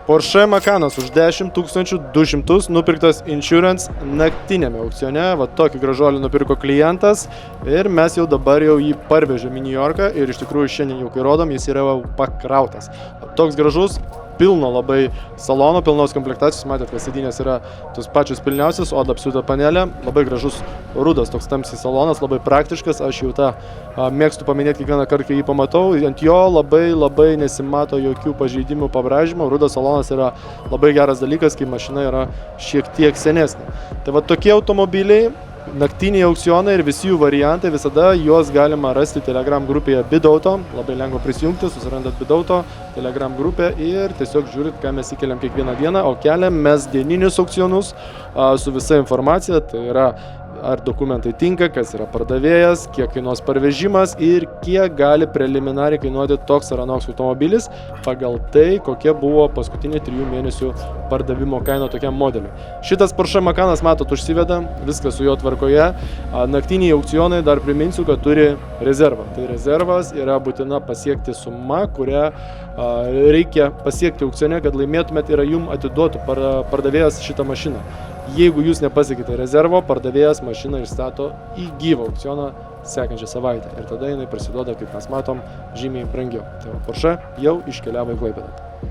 Porsche Macanas už 10 200 nupirktas insurance naktinėme aukcione. Va tokį gražuolį nupirko klientas ir mes jau dabar jį parvežėm į New Yorką ir iš tikrųjų šiandien jau kai rodom, jis yra pakrautas. Toks gražus, pilno labai salono, pilnos komplektacijos, matėt, kad sėdynės yra tos pačios pilniausios, oda apsiūta panelė, labai gražus rudas, toks tamsiai salonas, labai praktiškas, aš jau tą mėgstu paminėti kiekvieną kartą, kai jį pamatau, ant jo labai nesimato jokių pažeidimų, pabrėžimų, rudas salonas yra labai geras dalykas, kai mašina yra šiek tiek senesnė. Tai va tokie automobiliai, naktiniai aukcionai ir visi jų variantai, visada juos galima rasti Telegram grupėje Bidauto, labai lengva prisijungti, susirandat Bidauto Telegram grupę ir tiesiog žiūrit, ką mes įkeliam kiekvieną dieną, o keliam mes dieninius aukcionus su visa informacija, tai yra ar dokumentai tinka, kas yra pardavėjas, kiek kainuos parvežimas ir kiek gali preliminariai kainuoti toks ar anoks automobilis pagal tai, kokia buvo paskutinė 3 mėnesių pardavimo kaina tokiam modeliui. Šitas Porsche Macanas, matot, užsiveda, viskas su jo tvarkoje. Naktiniai aukcionai, dar priminsiu, kad turi rezervą. Tai rezervas yra būtina pasiekti suma, kurią reikia pasiekti aukcione, kad laimėtumėt ir jum atiduotų pardavėjas šitą mašiną. Jeigu jūs nepasiekite rezervo, pardavėjas mašiną išstato į gyvą aukcioną sekančią savaitę. Ir tada jinai prasiduoda, kaip mes matom, žymiai brangiau. Tai Porsche jau iškeliavo į Klaipėdą.